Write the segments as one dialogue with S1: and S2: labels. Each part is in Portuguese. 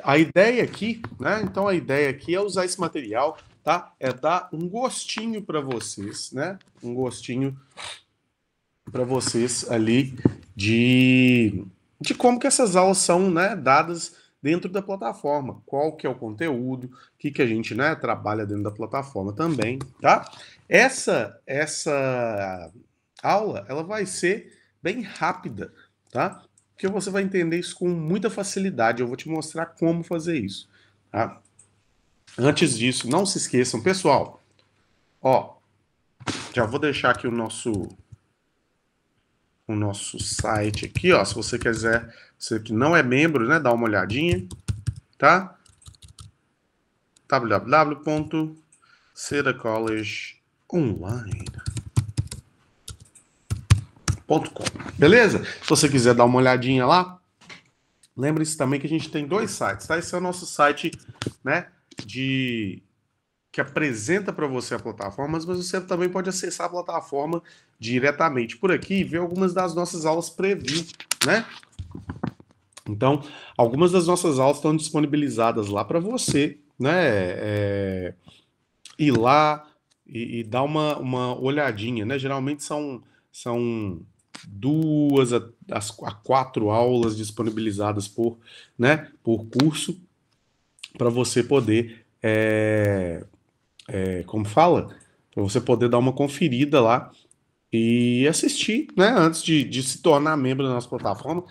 S1: A ideia aqui, né? Então a ideia aqui é usar esse material, tá? É dar um gostinho para vocês, né? Um gostinho para vocês ali de como que essas aulas são, né, dadas dentro da plataforma, qual que é o conteúdo, o que a gente, né, trabalha dentro da plataforma também, tá? Essa aula, ela vai ser bem rápida, tá? Porque você vai entender isso com muita facilidade. Eu vou te mostrar como fazer isso, tá? Antes disso, não se esqueçam, pessoal, ó, já vou deixar aqui o nosso site aqui, ó, se você quiser, você que não é membro, né, dá uma olhadinha, tá? www.sedacollegeonline.com. Beleza? Se você quiser dar uma olhadinha lá, lembre-se também que a gente tem 2 sites, tá? Esse é o nosso site, né, que apresenta para você a plataforma, mas você também pode acessar a plataforma diretamente por aqui e ver algumas das nossas aulas preview, né? Então, algumas das nossas aulas estão disponibilizadas lá para você, né? Ir lá e dar uma olhadinha, né? Geralmente são 2 a 4 aulas disponibilizadas por curso para você poder como fala? Para você poder dar uma conferida lá e assistir, né? Antes de se tornar membro da nossa plataforma,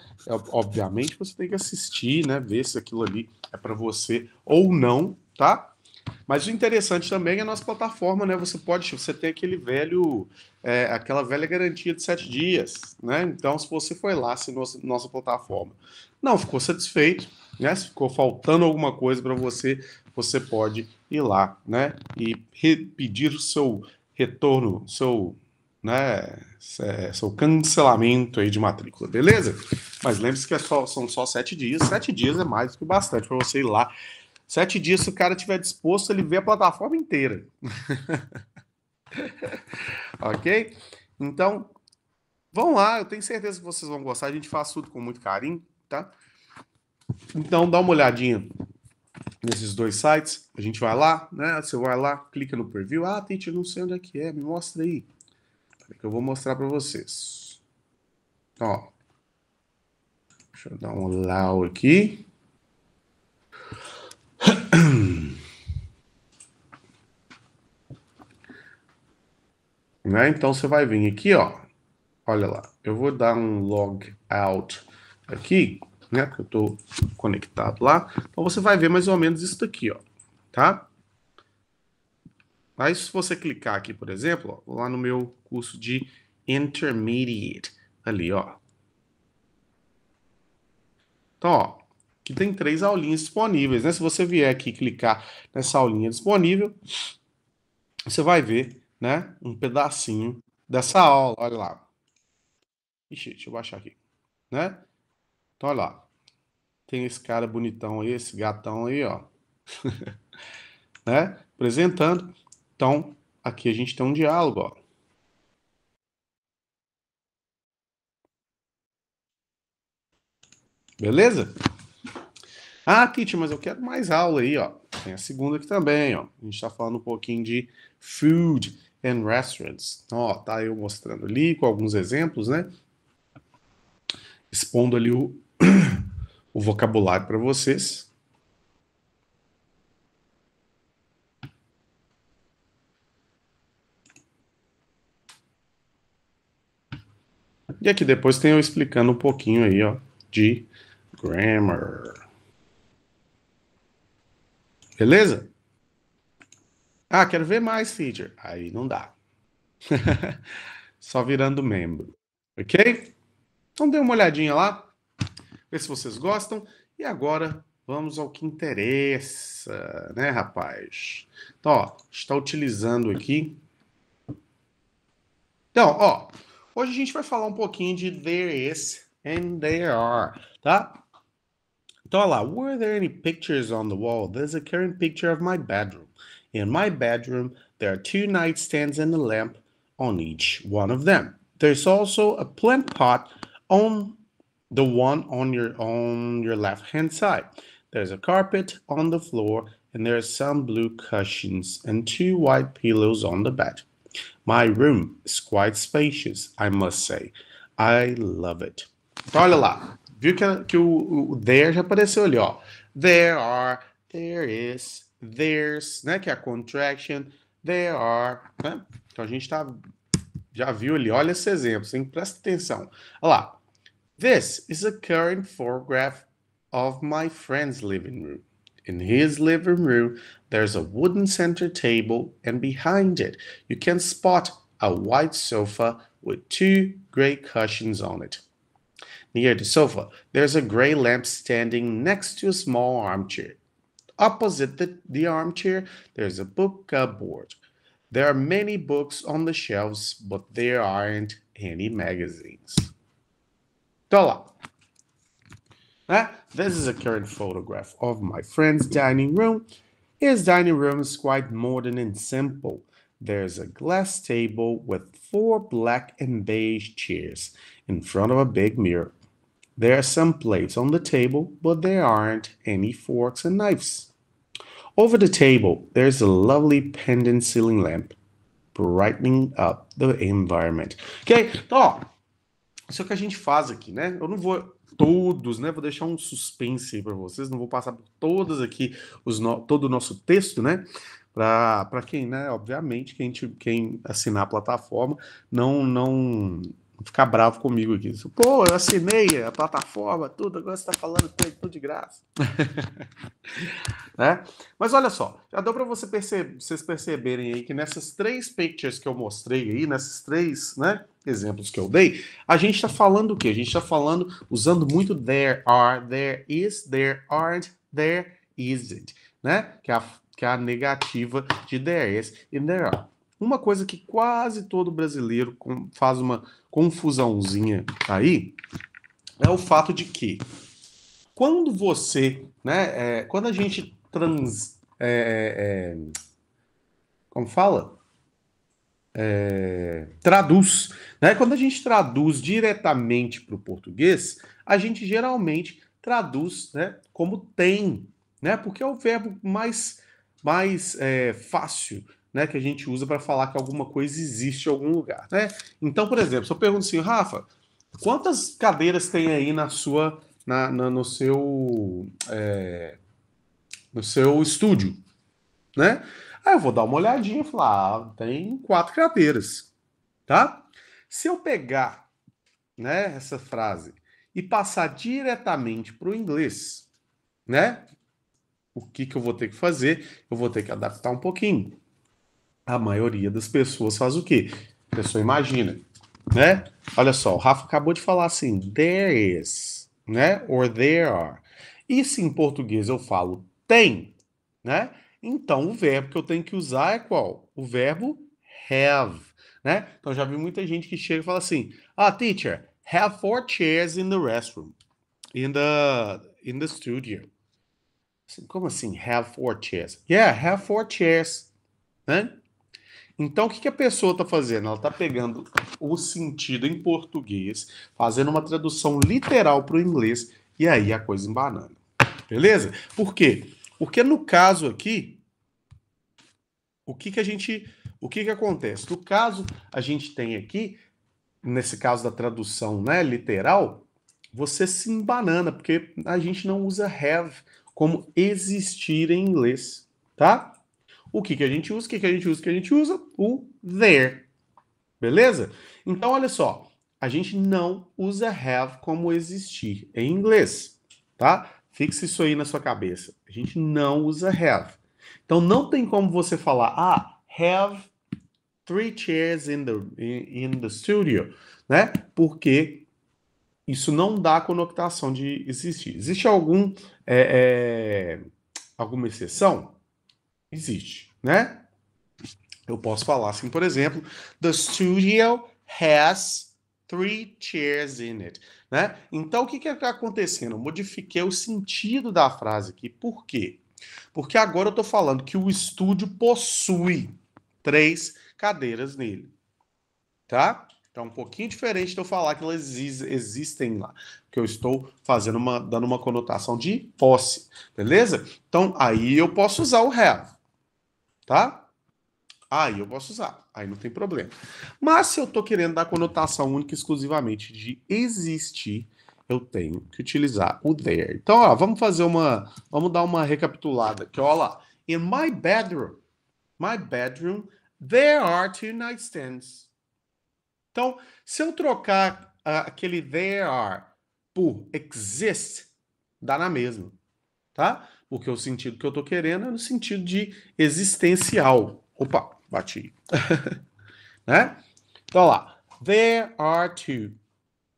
S1: obviamente você tem que assistir, né? Ver se aquilo ali é para você ou não, tá? Mas o interessante também é a nossa plataforma, né? Você tem aquele aquela velha garantia de 7 dias, né? Então, se você foi lá, se nossa plataforma não ficou satisfeito, né? Se ficou faltando alguma coisa para você, você pode ir lá, né? E pedir o seu retorno, seu cancelamento aí de matrícula, beleza? Mas lembre-se que são só 7 dias. 7 dias é mais do que bastante para você ir lá. 7 dias, se o cara estiver disposto, ele vê a plataforma inteira. Ok? Então, vão lá, eu tenho certeza que vocês vão gostar. A gente faz tudo com muito carinho, tá? Então, dá uma olhadinha nesses 2 sites. A gente vai lá, né? Você vai lá, clica no preview. Ah, teacher, não sei onde é que é, me mostra aí. Peraí que eu vou mostrar para vocês. Ó, deixa eu dar um allow aqui. Né? Então você vai vir aqui, ó. Olha lá, eu vou dar um log out aqui, né? Porque eu estou conectado lá. Então você vai ver mais ou menos isso daqui, ó. Tá? Aí se você clicar aqui, por exemplo, ó, lá no meu curso de Intermediate, ali, ó. Então, ó, aqui tem 3 aulinhas disponíveis, né? Se você vier aqui clicar nessa aulinha disponível, você vai ver, né, um pedacinho dessa aula, olha lá. Ixi, deixa eu baixar aqui, né? Então, olha lá. Tem esse cara bonitão aí, esse gatão aí, ó. Né? Apresentando. Então, aqui a gente tem um diálogo, ó. Beleza? Ah, Kitty, mas eu quero mais aula aí, ó. Tem a segunda aqui também, ó. A gente tá falando um pouquinho de food and restaurants. Então, ó, tá eu mostrando ali com alguns exemplos, né? Expondo ali o vocabulário para vocês. E aqui depois tem eu explicando um pouquinho aí, ó, de grammar. Beleza? Ah, quero ver mais feature. Aí não dá. Só virando membro. Ok? Então dê uma olhadinha lá. Vê se vocês gostam. E agora vamos ao que interessa, né, rapaz? Então, ó, está utilizando aqui. Então, ó, hoje a gente vai falar um pouquinho de there is and there are, tá? Então, olha lá. Were there any pictures on the wall? There's a current picture of my bedroom. In my bedroom, there are 2 nightstands and a lamp on each one of them. There's also a plant pot on the one on your left-hand side. there's a carpet on the floor, and there are some blue cushions and 2 white pillows on the bed. My room is quite spacious, I must say. I love it. Então, olha lá. Viu que o there já apareceu ali, ó. There are, there is, there's, né? Que é a contraction. There are, né? Então, a gente já viu ali. Olha esse exemplo, hein? Presta atenção. Olha lá. This is a current photograph of my friend's living room. In his living room, there's a wooden center table, and behind it, you can spot a white sofa with 2 gray cushions on it. Near the sofa, there's a gray lamp standing next to a small armchair. Opposite the armchair, there's a book cupboard. There are many books on the shelves, but there aren't any magazines. Então lá. This is a current photograph of my friend's dining room. His dining room is quite modern and simple. There's a glass table with 4 black and beige chairs in front of a big mirror. There are some plates on the table, but there aren't any forks and knives. Over the table, there's a lovely pendant ceiling lamp, brightening up the environment. Ok? Então, ó, isso é o que a gente faz aqui, né? Eu não vou todos, né? Vou deixar um suspense aí para vocês, não vou passar por todas aqui, todo o nosso texto, né? Para quem, né? Obviamente, quem assinar a plataforma não ficar bravo comigo aqui. Pô, eu assinei a plataforma, tudo, agora você tá falando tudo de graça. Né? Mas olha só, já deu para vocês perceberem aí que nessas 3 pictures que eu mostrei aí, nesses 3, né, exemplos que eu dei, a gente está falando o quê? A gente está falando, usando muito there are, there is, there aren't, there isn't, né? Que é a negativa de there is e there are. Uma coisa que quase todo brasileiro faz uma confusãozinha aí é o fato de que quando você, né, quando a gente como fala? Traduz, né? Quando a gente traduz diretamente para o português, a gente geralmente traduz, né, como tem, né? Porque é o verbo mais fácil, né, que a gente usa para falar que alguma coisa existe em algum lugar, né? Então, por exemplo, se eu pergunto assim, Rafa, quantas cadeiras tem aí no seu estúdio, né? Aí eu vou dar uma olhadinha e falar, tem 4 cadeiras, tá? Se eu pegar, né, essa frase e passar diretamente para o inglês, né? O que eu vou ter que fazer? Eu vou ter que adaptar um pouquinho. A maioria das pessoas faz o quê? A pessoa imagina, né? Olha só, o Rafa acabou de falar assim, there is, né? Or there are. E se em português eu falo tem, né? Então o verbo que eu tenho que usar é qual? O verbo have, né? Então já vi muita gente que chega e fala assim, teacher, have 4 chairs in the restroom, in the studio. Como assim, have 4 chairs? Yeah, have 4 chairs, né? Então, o que a pessoa está fazendo? Ela está pegando o sentido em português, fazendo uma tradução literal para o inglês, e aí a coisa embanana. Beleza? Por quê? Porque no caso aqui, o que acontece? No caso, a gente tem aqui, nesse caso da tradução, né, literal, você se embanana, porque a gente não usa have como existir em inglês, tá? O que a gente usa? A gente usa o there. Beleza? Então, olha só. A gente não usa have como existir em inglês, tá? Fixe isso aí na sua cabeça. A gente não usa have. Então, não tem como você falar, have 3 chairs in the studio, né? Porque isso não dá conotação de existir. Existe alguma exceção? Existe, né? Eu posso falar assim, por exemplo, the studio has 3 chairs in it, né? Então, o que está acontecendo? Eu modifiquei o sentido da frase aqui. Por quê? Porque agora eu estou falando que o estúdio possui 3 cadeiras nele, tá? Então, um pouquinho diferente de eu falar que elas existem lá. Que eu estou fazendo dando uma conotação de posse. Beleza? Então, aí eu posso usar o have. Tá? Aí eu posso usar. Aí não tem problema. Mas se eu estou querendo dar conotação única e exclusivamente de existir, eu tenho que utilizar o there. Então, ó, vamos dar uma recapitulada aqui. Ó lá. In my bedroom, there are 2 nightstands. Então, se eu trocar aquele there are por exist, dá na mesma, tá? Porque o sentido que eu tô querendo é no sentido de existencial. Opa, bati. Né? Então, lá. There are 2.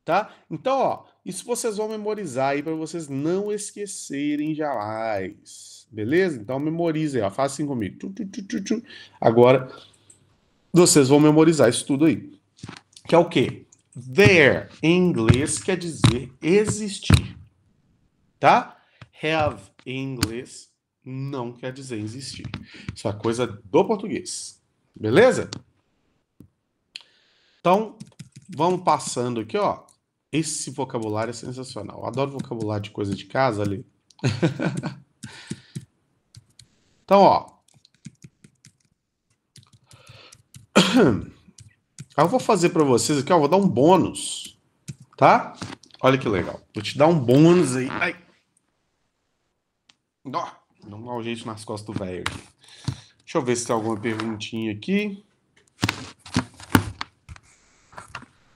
S1: Tá? Então, ó, isso vocês vão memorizar aí para vocês não esquecerem jamais. Beleza? Então, memorize aí, ó. Faça assim comigo. Agora, vocês vão memorizar isso tudo aí. Que é o quê? There, em inglês, quer dizer existir. Tá? Have, em inglês, não quer dizer existir. Isso é coisa do português. Beleza? Então, vamos passando aqui, ó. Esse vocabulário é sensacional. Eu adoro vocabulário de coisa de casa ali. Então, ó. Eu vou fazer para vocês aqui, ó. Vou dar um bônus. Tá? Olha que legal. Vou te dar um bônus aí. Ai. Dá um mau jeito nas costas do velho aqui. Deixa eu ver se tem alguma perguntinha aqui.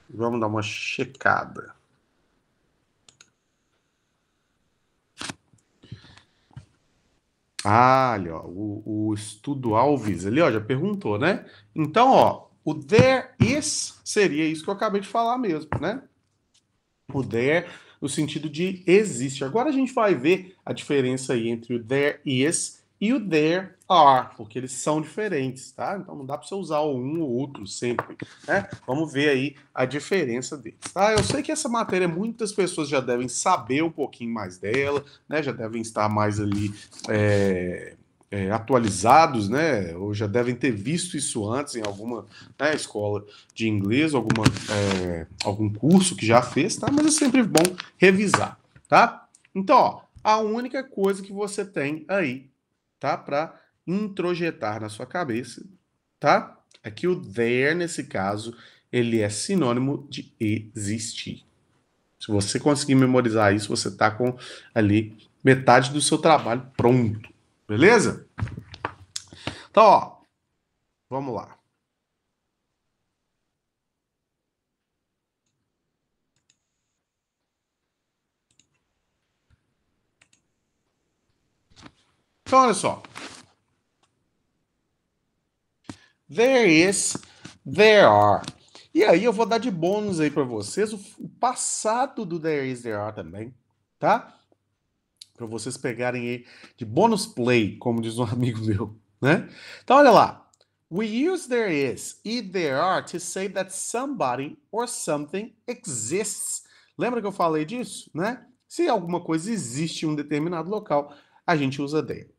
S1: Vamos dar uma checada. Ah, ali, ó, o Estudo Alves ali, ó, já perguntou, né? Então, ó, o there is seria isso que eu acabei de falar mesmo, né? O there no sentido de existe. Agora a gente vai ver a diferença aí entre o there is e o there are, porque eles são diferentes, tá? Então não dá para você usar um ou outro sempre, né? Vamos ver aí a diferença deles, tá? Eu sei que essa matéria muitas pessoas já devem saber um pouquinho mais dela, né? Já devem estar mais ali atualizados, né? Ou já devem ter visto isso antes em alguma, né, escola de inglês, algum curso que já fez, tá? Mas é sempre bom revisar, tá? Então, ó, a única coisa que você tem aí, tá? Para introjetar na sua cabeça, tá? É que o there, nesse caso, ele é sinônimo de existir. Se você conseguir memorizar isso, você tá com ali metade do seu trabalho pronto. Beleza? Então, ó, vamos lá. Então, olha só. There is, there are. E aí eu vou dar de bônus aí para vocês o passado do there is, there are também, tá? Para vocês pegarem aí de bônus play, como diz um amigo meu, né? Então, olha lá. We use there is e there are to say that somebody or something exists. Lembra que eu falei disso, né? Se alguma coisa existe em um determinado local, a gente usa there.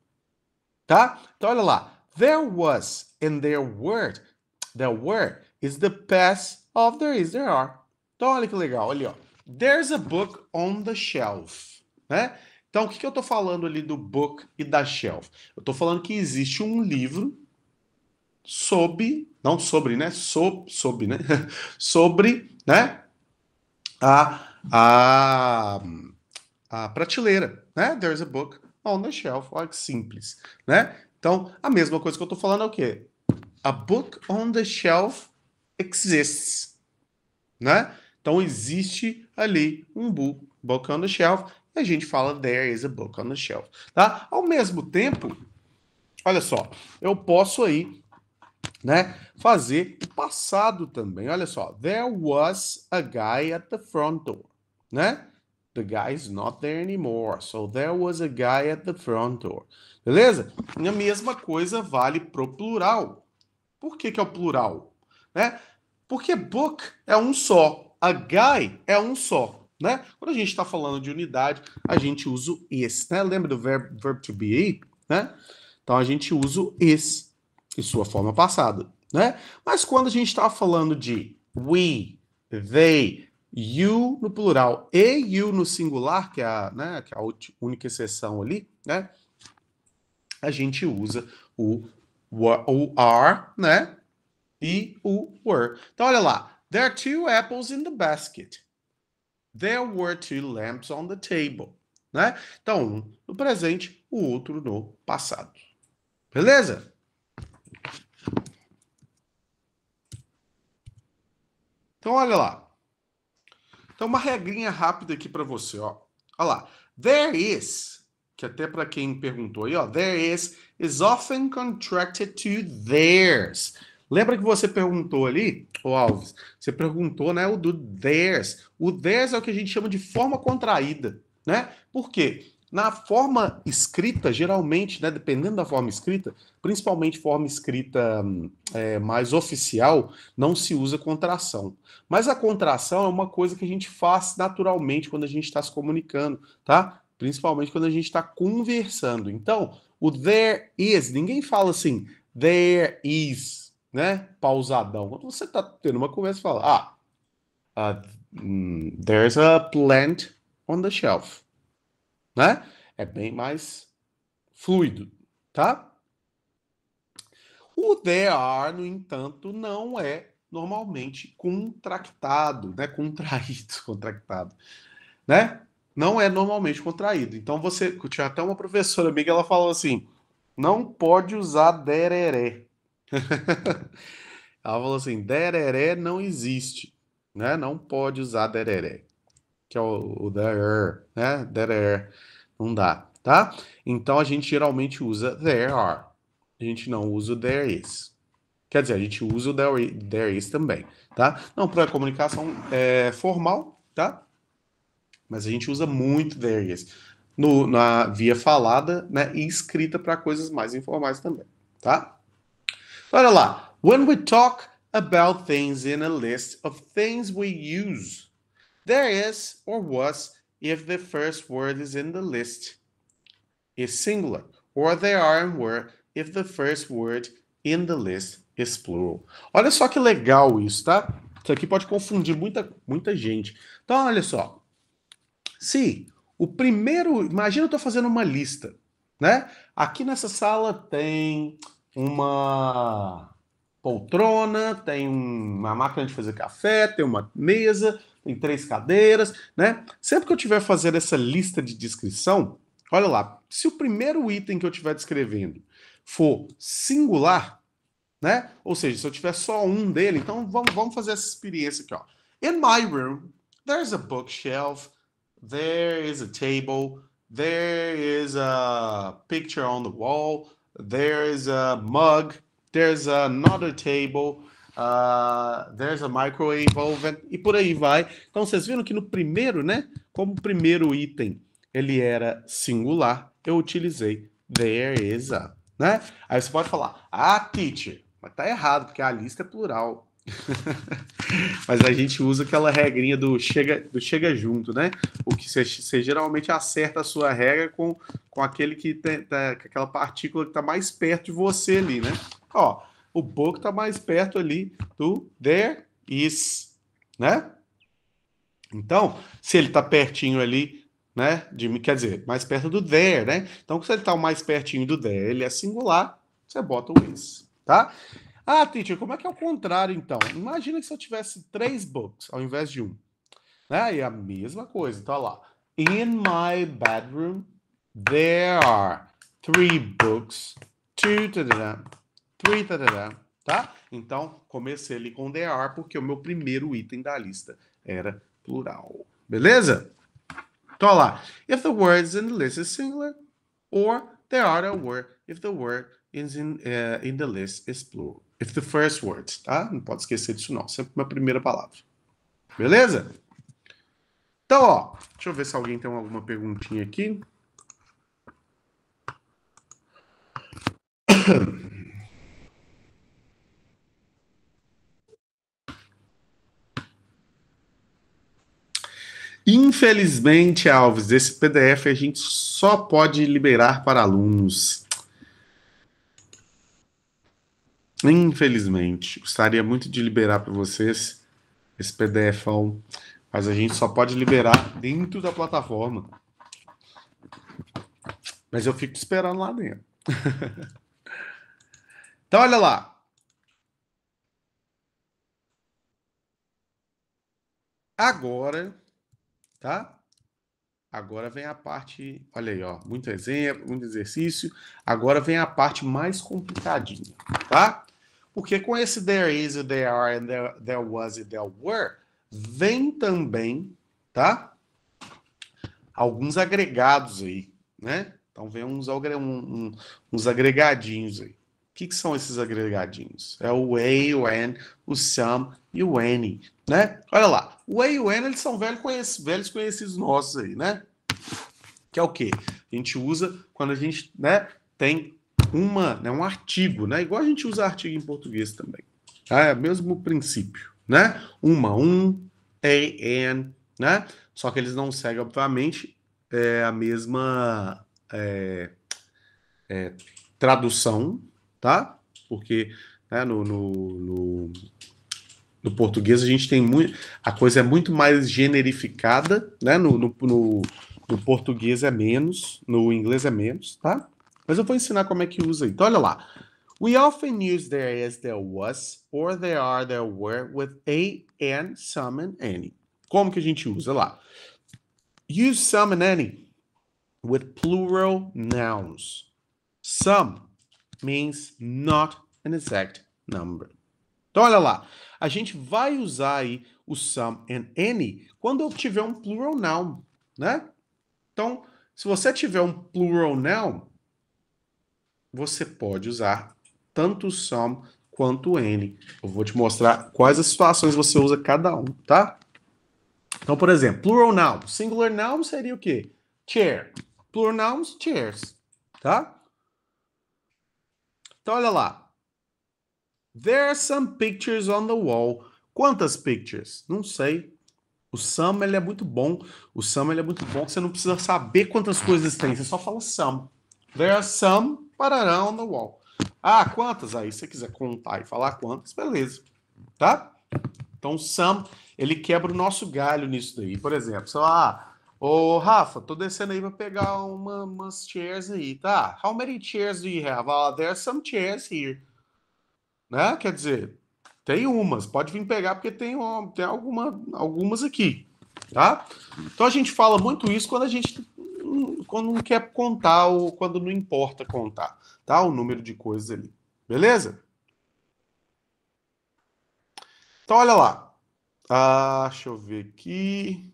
S1: Tá? Então, olha lá. There was and there were is the past of there is, there are. Então, olha que legal. Olha, ó. There's a book on the shelf, né? Então, o que eu estou falando ali do book e da shelf? Eu estou falando que existe um livro não sobre, né? Sobre, né? Sobre, né? A prateleira, né? There's a book on the shelf. Olha que simples, né? Então, a mesma coisa que eu estou falando é o quê? A book on the shelf exists, né? Então, existe ali um book on the shelf e a gente fala there is a book on the shelf, tá? Ao mesmo tempo, olha só, eu posso aí, né, fazer o passado também. Olha só, there was a guy at the front door, né? The guy is not there anymore. So there was a guy at the front door. Beleza? E a mesma coisa vale pro plural. Por que é o plural? Né? Porque book é um só. A guy é um só. Né? Quando a gente está falando de unidade, a gente usa o is. Né? Lembra do verb to be? Né? Então a gente usa o is em sua forma passada. Né? Mas quando a gente está falando de we, they, you no plural e you no singular, que é a, né, que é a única exceção ali, né? A gente usa o are, né? E o were. Então, olha lá. There are 2 apples in the basket. There were 2 lamps on the table. Né? Então, um no presente, o outro no passado. Beleza? Então, olha lá. Então, uma regrinha rápida aqui para você, ó. Olha lá. There is, que até para quem perguntou aí, ó. There is often contracted to theirs. Lembra que você perguntou ali, ô Alves? Você perguntou, né, o do theirs. O theirs é o que a gente chama de forma contraída, né? Por quê? Na forma escrita, geralmente, né, dependendo da forma escrita, principalmente forma escrita mais oficial, não se usa contração. Mas a contração é uma coisa que a gente faz naturalmente quando a gente está se comunicando, tá? Principalmente quando a gente está conversando. Então, o there is, ninguém fala assim, there is, né? Pausadão. Quando você está tendo uma conversa, fala, there's a plant on the shelf, né? É bem mais fluido, tá? O there are, no entanto, não é normalmente contractado, né? Contractado, né? Não é normalmente contraído. Então você, tinha até uma professora amiga, ela falou assim, não pode usar dereré. Ela falou assim, dereré não existe, né? Não pode usar dereré, que é o there, né? There, não dá, tá? Então a gente geralmente usa there are. A gente não usa o there is. Quer dizer, a gente usa o there is também, tá? Não para comunicação formal, tá? Mas a gente usa muito there is na via falada, né? E escrita para coisas mais informais também, tá? Olha lá. When we talk about things in a list of things we use, there is or was if the first word is in the list is singular, or there are and were if the first word in the list is plural. Olha só que legal isso, tá? Isso aqui pode confundir muita gente. Então, olha só. Se o primeiro... Imagina eu estou fazendo uma lista, né? Aqui nessa sala tem uma poltrona, tem uma máquina de fazer café, tem uma mesa, tem 3 cadeiras, né? Sempre que eu estiver fazendo essa lista de descrição, olha lá, se o primeiro item que eu estiver descrevendo for singular, né? Ou seja, se eu tiver só um dele, então vamos fazer essa experiência aqui, ó. In my room, there's a bookshelf, there is a table, there is a picture on the wall, there is a mug, there's another table, there's a microwave oven, e por aí vai. Então, vocês viram que no primeiro, né? Como o primeiro item ele era singular, eu utilizei there is a, né? Aí você pode falar, teacher, mas tá errado, porque a lista é plural. Mas a gente usa aquela regrinha do chega junto, né? O que você geralmente acerta a sua regra com aquele que tem aquela partícula que está mais perto de você ali, né? Ó, o book está mais perto ali do there is, né? Então, se ele está pertinho ali, né? Quer dizer, mais perto do there, né? Então, se ele está mais pertinho do there, ele é singular, você bota o is, tá? Teacher, como é que é o contrário, então? Imagina que se eu tivesse 3 books ao invés de um. Né? E a mesma coisa. Então, olha lá. In my bedroom, there are 3 books, 2, 3, tá? Então, comecei ali com there are, porque o meu primeiro item da lista era plural. Beleza? Então, olha lá. If the words in the list is singular, or there are a word if the word is in the list is plural. If the first word, tá? Não pode esquecer disso não. Sempre uma primeira palavra. Beleza? Então, ó. Deixa eu ver se alguém tem alguma perguntinha aqui. Infelizmente, Alves, esse PDF a gente só pode liberar para alunos. Infelizmente. Gostaria muito de liberar para vocês, esse PDFão, mas a gente só pode liberar dentro da plataforma. Mas eu fico esperando lá dentro. Então, olha lá. Agora, tá? Agora vem a parte, olha aí, ó, muito exemplo, muito exercício. Agora vem a parte mais complicadinha, tá? Porque com esse there is, there are, and there was e there were, vem também, tá? Alguns agregados aí, né? Então vem uns agregadinhos aí. O que são esses agregadinhos? É o a, o an, o some e o any, né? Olha lá, o a e o an, eles são velhos conhecidos nossos aí, né? Que é o quê? A gente usa quando a gente, né, tem um artigo, né? Igual a gente usa artigo em português também. Tá? É o mesmo princípio, né? A, an, né? Só que eles não seguem, obviamente, a mesma tradução, tá? Porque né, no português a gente tem muito. A coisa é muito mais generificada, né? No português é menos, no inglês é menos, tá? Mas eu vou ensinar como é que usa aí. Então, olha lá. We often use there is, there was, or there are, there were, with a, and, some, and any. Como que a gente usa? Olha lá. Use some and any with plural nouns. Some means not an exact number. Então, olha lá. A gente vai usar aí o some and any quando eu tiver um plural noun, né? Então, se você tiver um plural noun, você pode usar tanto o some quanto o any. Eu vou te mostrar quais as situações você usa cada um, tá? Então, por exemplo, plural noun. Singular noun seria o quê? Chair. Plural nouns, chairs, tá? Então, olha lá. There are some pictures on the wall. Quantas pictures? Não sei. O some, ele é muito bom. O some, ele é muito bom que você não precisa saber quantas coisas tem. Você só fala some. There are some parará on the wall. Ah, quantas? Aí, se você quiser contar e falar quantas, beleza. Tá? Então, some, ele quebra o nosso galho nisso daí. Por exemplo, sei lá, ô Rafa, tô descendo aí pra pegar umas chairs aí, tá? How many chairs do you have? Ah, there are some chairs here. Né? Quer dizer, tem umas, pode vir pegar porque tem algumas aqui, tá? Então a gente fala muito isso quando a gente quando não quer contar ou quando não importa contar, tá? O número de coisas ali. Beleza? Então olha lá. Deixa eu ver aqui.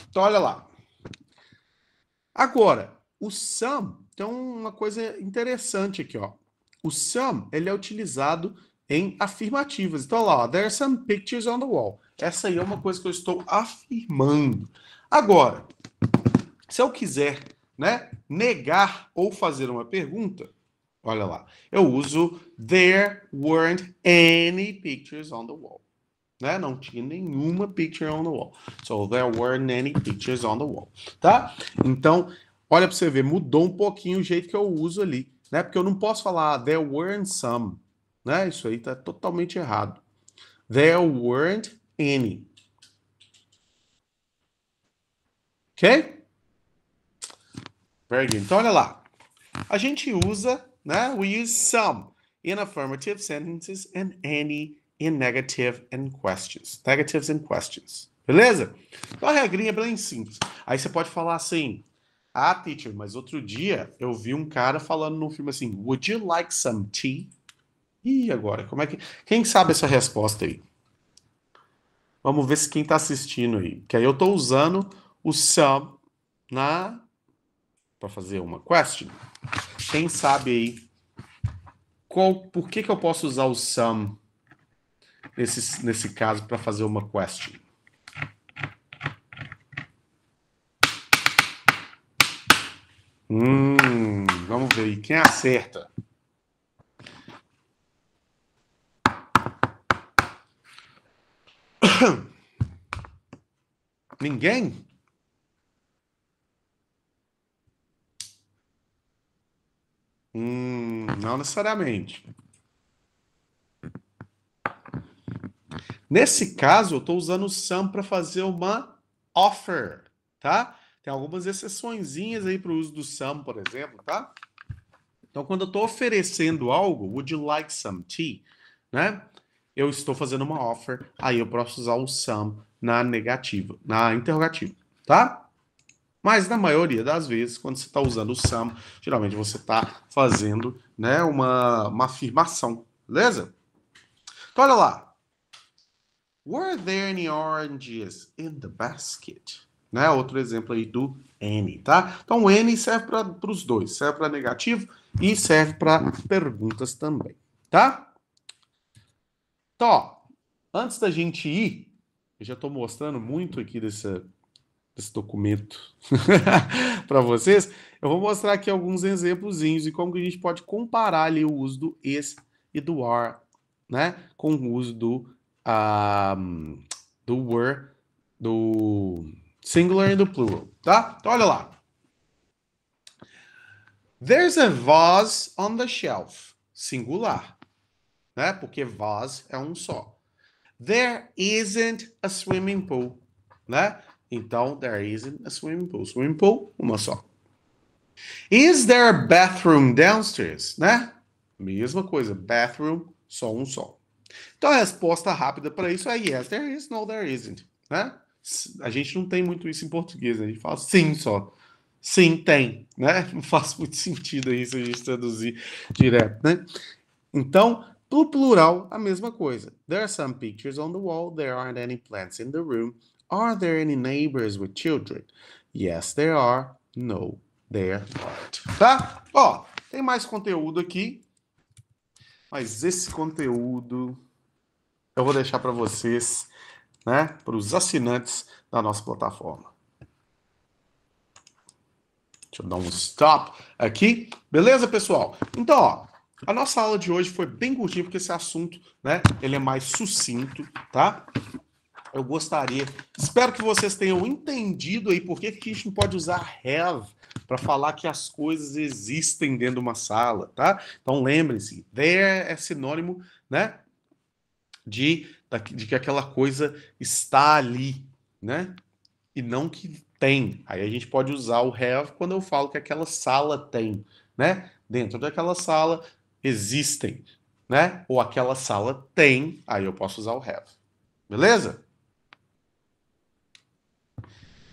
S1: Então olha lá. Agora, o some tem uma coisa interessante aqui, ó. O some, ele é utilizado em afirmativas. Então, lá, ó, there are some pictures on the wall. Essa aí é uma coisa que eu estou afirmando. Agora, se eu quiser, né, negar ou fazer uma pergunta, olha lá, eu uso there weren't any pictures on the wall. Né? Não tinha nenhuma picture on the wall. So there weren't any pictures on the wall. Tá? Então, olha para você ver, mudou um pouquinho o jeito que eu uso ali. Né? Porque eu não posso falar there weren't some. Né? Isso aí tá totalmente errado. There weren't any. Ok? Very good. Então, olha lá. A gente usa, né? We use some in affirmative sentences and any in negative and questions. Negatives and questions. Beleza? Então a regrinha é bem simples. Aí você pode falar assim: ah, teacher, mas outro dia eu vi um cara falando num filme assim: Would you like some tea? E agora, como é que. Quem sabe essa resposta aí? Vamos ver se quem tá assistindo aí. Que aí eu tô usando o some na para fazer uma question. Quem sabe aí por que eu posso usar o some nesse caso para fazer uma question? Vamos ver aí. Quem acerta? Ninguém? Não necessariamente. Nesse caso, eu estou usando o some para fazer uma offer, tá? Tem algumas exceçõezinhas aí para o uso do some, por exemplo, tá? Então, quando eu estou oferecendo algo, would you like some tea, né? Eu estou fazendo uma offer, aí eu posso usar o some na negativa, na interrogativa, tá? Mas na maioria das vezes, quando você está usando o some, geralmente você está fazendo, né, uma afirmação, beleza? Então, olha lá. Were there any oranges in the basket? Né? Outro exemplo aí do any, tá? Então, o any serve para os dois. Serve para negativo e serve para perguntas também, tá? Então, ó, antes da gente ir, eu já estou mostrando muito aqui desse documento para vocês. Eu vou mostrar aqui alguns exemplozinhos de como que a gente pode comparar ali o uso do is e do are, né? Com o uso do were, do singular e do plural, tá? Então, olha lá. There's a vase on the shelf. Singular, né? Porque vase é um só. There isn't a swimming pool, né? Então, there isn't a swimming pool. Swimming pool, uma só. Is there a bathroom downstairs, né? Mesma coisa, bathroom, só um só. Então, a resposta rápida para isso é yes, there is, no, there isn't, né? A gente não tem muito isso em português, né? A gente fala sim só. Sim, tem, né? Não faz muito sentido aí se a gente traduzir direto, né? Então, no plural, a mesma coisa. There are some pictures on the wall. There aren't any plants in the room. Are there any neighbors with children? Yes, there are. No, there aren't. Tá? Ó, tem mais conteúdo aqui. Mas esse conteúdo eu vou deixar para vocês, né? Para os assinantes da nossa plataforma. Deixa eu dar um stop aqui. Beleza, pessoal? Então, ó, a nossa aula de hoje foi bem curtinha, porque esse assunto, né, ele é mais sucinto, tá? Eu gostaria, espero que vocês tenham entendido aí por que a gente não pode usar have para falar que as coisas existem dentro de uma sala, tá? Então, lembrem-se, there é sinônimo, né, de que aquela coisa está ali, né? E não que tem. Aí a gente pode usar o have quando eu falo que aquela sala tem, né? Dentro daquela sala existem, né? Ou aquela sala tem, aí eu posso usar o have. Beleza?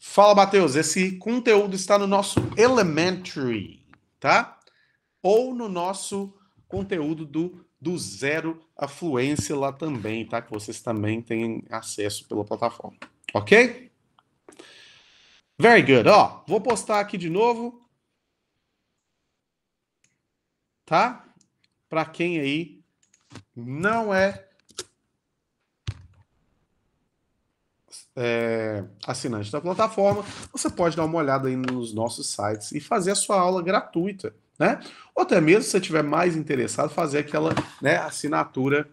S1: Fala, Matheus. Esse conteúdo está no nosso Elementary, tá? Ou no nosso conteúdo do Zero à Fluência lá também, tá? Que vocês também têm acesso pela plataforma. Ok? Very good. Ó, vou postar aqui de novo. Tá? Para quem aí não é assinante da plataforma, você pode dar uma olhada aí nos nossos sites e fazer a sua aula gratuita, né? Ou até mesmo, se você estiver mais interessado, fazer aquela, né, assinatura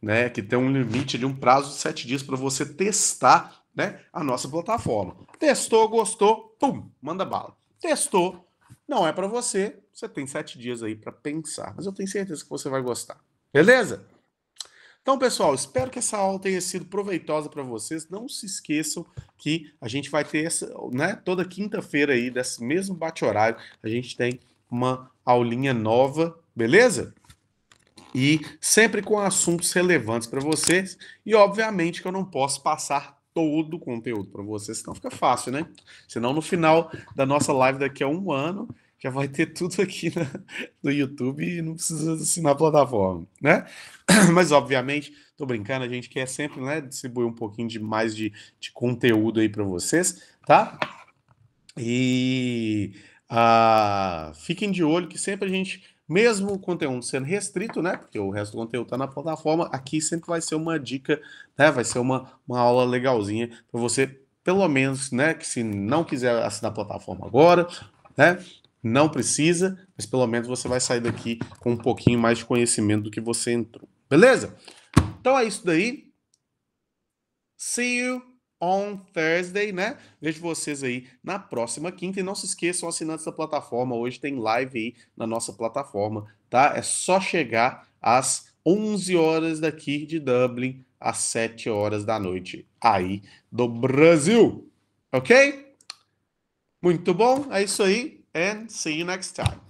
S1: né, que tem um limite de um prazo de 7 dias para você testar, né, a nossa plataforma. Testou, gostou, pum, manda bala. Testou, não é para você, você tem 7 dias aí para pensar, mas eu tenho certeza que você vai gostar. Beleza? Então, pessoal, espero que essa aula tenha sido proveitosa para vocês. Não se esqueçam que a gente vai ter essa, né, toda quinta-feira aí, desse mesmo bate-horário, a gente tem uma aulinha nova, beleza? E sempre com assuntos relevantes para vocês. E, obviamente, que eu não posso passar todo o conteúdo para vocês, senão fica fácil, né? Senão, no final da nossa live daqui a um ano, já vai ter tudo aqui no YouTube e não precisa assinar a plataforma, né? Mas, obviamente, tô brincando, a gente quer sempre, né, distribuir um pouquinho de mais de conteúdo aí para vocês, tá? E fiquem de olho que sempre a gente, mesmo o conteúdo sendo restrito, né, porque o resto do conteúdo tá na plataforma, aqui sempre vai ser uma dica, né, vai ser uma aula legalzinha para você, pelo menos, né, que se não quiser assinar a plataforma agora, né, não precisa, mas pelo menos você vai sair daqui com um pouquinho mais de conhecimento do que você entrou. Beleza? Então é isso daí. See you on Thursday, né? Vejo vocês aí na próxima quinta. E não se esqueçam, assinantes da plataforma, hoje tem live aí na nossa plataforma, tá? É só chegar às 11 horas daqui de Dublin, às 7 horas da noite aí do Brasil. Ok? Muito bom, é isso aí. And see you next time.